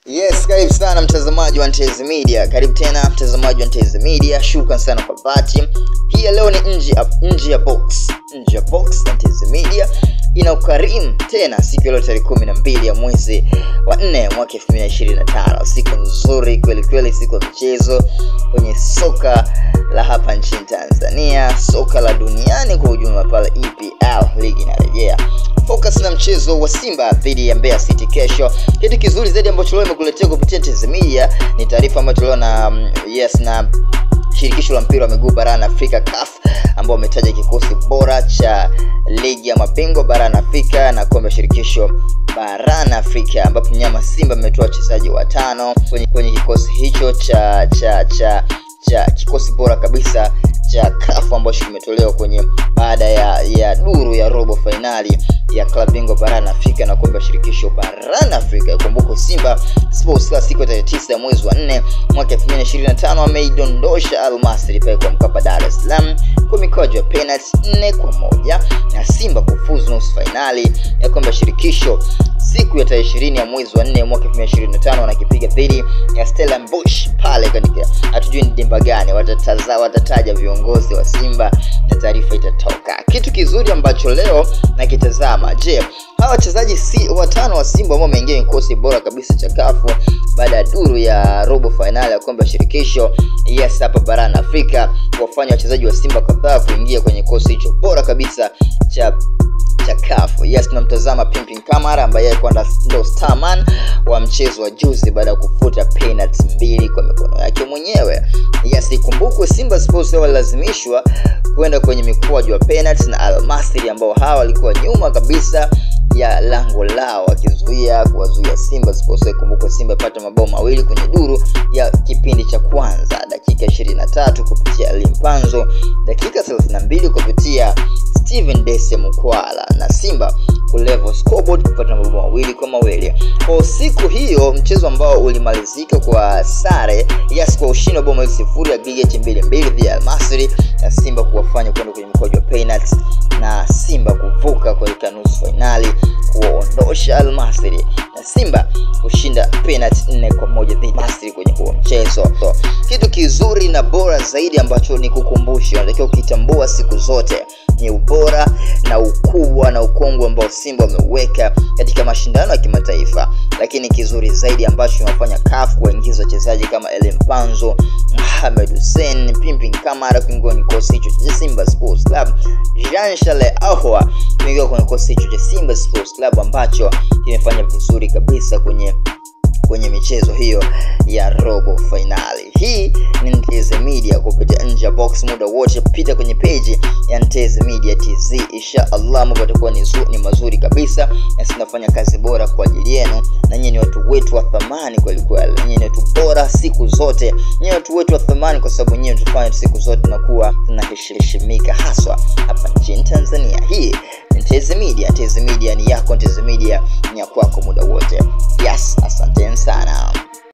Yes, karibu sana mtazamaji wa Ntezi Media. Karibu tena mtazamaji wa Ntezi Media. Shukrani sana kwa dhati. Hii leo ni nje ya box na Ntezi Media inaukarimu tena siku leo tarehe 12 ya mwezi wa 4 mwaka 2025. Siku nzuri kweli kweli, siku ya mchezo kwenye soka la hapa nchini Tanzania, soka la duniani kwa ujumla. Pale EPL ligi inarejea. Focus na mchezo wa Simba dhidi ya Mbeya City kesho. Kitu kizuri zaidi ambacho leo nimekuletea kupitia Ntezi Media ni taarifa ambayo leo na shirikisho la mpira wa miguu barani Afrika CAF, ambao wametaja kikosi bora cha ligi ya mabingwa barani Afrika na kombe la shirikisho barani Afrika, ambapo mnyama Simba ametoa wachezaji watano kwenye kikosi hicho cha kikosi bora kabisa cha CAF ambacho kimetolewa kwenye baada ya duru ya robo finali ya klabu bingwa barani Afrika na kombe la shirikisho barani Afrika. Kumbuka Simba Sports Club siku ya 9 mwezi wa 4 mwaka 2025 wameidondosha Al Masry pale kwa Mkapa Dar es Salaam kwa mikwaju ya penalty 4-1 na Simba kufuzu nusu finali ya kombe la shirikisho siku ya 20 ya mwezi wa 4 mwaka 2025 wanakipiga dhidi ya Stellenbosch pale katika hatujui ni dimba gani. Watataja viongozi wa Simba na taarifa itatoka. Kitu kizuri ambacho leo nakitazama, je, hawa wachezaji watano wa Simba ambao wameingia kwenye kikosi bora kabisa cha CAF baada ya duru ya robo finali ya kombe la shirikisho hapa barani Afrika, wafanya wachezaji wa Simba kadhaa kuingia kwenye kikosi hicho bora kabisa cha CAF. Tunamtazama Pimpin Kamara ambaye alikuwa ndo starman wa mchezo wa juzi baada ya kufuta penalty 2 kwa mikono yake mwenyewe. Ikumbukwe Simba Sports walilazimishwa kwenda kwenye mikwaju ya penalty na Al Masry ambao hawa walikuwa nyuma kabisa ya lango lao kuwazuia Simba Sports. Ikumbukwe Simba pata mabao mawili kwenye duru ya kipindi cha kwanza, dakika 23 kupitia Limpanzo, dakika 32 kupitia Steven Dese Mukwala, na Simba kulevel scoreboard kupata mabao mawili kwa mawili. Kwa siku hiyo mchezo ambao ulimalizika kwa sare kwa ushindi wa bao 0 ya aggregate 2-2 dhidi ya Al Masry, na Simba kuwafanya kwenda kwenye mkojo wa penalty na Simba kuvuka kwa nusu finali kuondosha Al Masry na Simba kushinda penalty 4-1 dhidi ya Al Masry kwenye huo mchezo. Kitu kizuri na bora zaidi ambacho ni kukumbusha unatakiwa ukitambua siku zote ni ubora na ukubwa na ukongwe ambao Simba wameweka katika mashindano ya kimataifa. Lakini kizuri zaidi ambacho tunafanya CAF kuingiza wachezaji kama Limpanzo, Mohamed Hussein, Pimpin Kamara kuingia kwenye kikosi hicho cha Simba Sports Club, Jean Charles Ahoua kuingia kwenye kikosi hicho cha Simba Sports Club ambacho kimefanya vizuri kabisa kwenye michezo hiyo ya robo finali. Hii ni Ntezi Media kupitia nje box. Muda wote pita kwenye page ya Ntezi Media TZ. Inshallah mambo yatakuwa ni mazuri kabisa, na tunafanya kazi bora kwa ajili yenu, na nyinyi ni watu wetu wa thamani kweli kweli. Nyinyi ni watu bora siku zote, nyinyi ni watu wetu wa thamani kwa sababu nyinyi mtufanya siku zote tunakuwa tunaheshimika haswa hapa nchini Tanzania. Hii Ntezi Media. Ntezi Media ni yako, Ntezi Media ni ya kwako muda wote. Asanteni sana.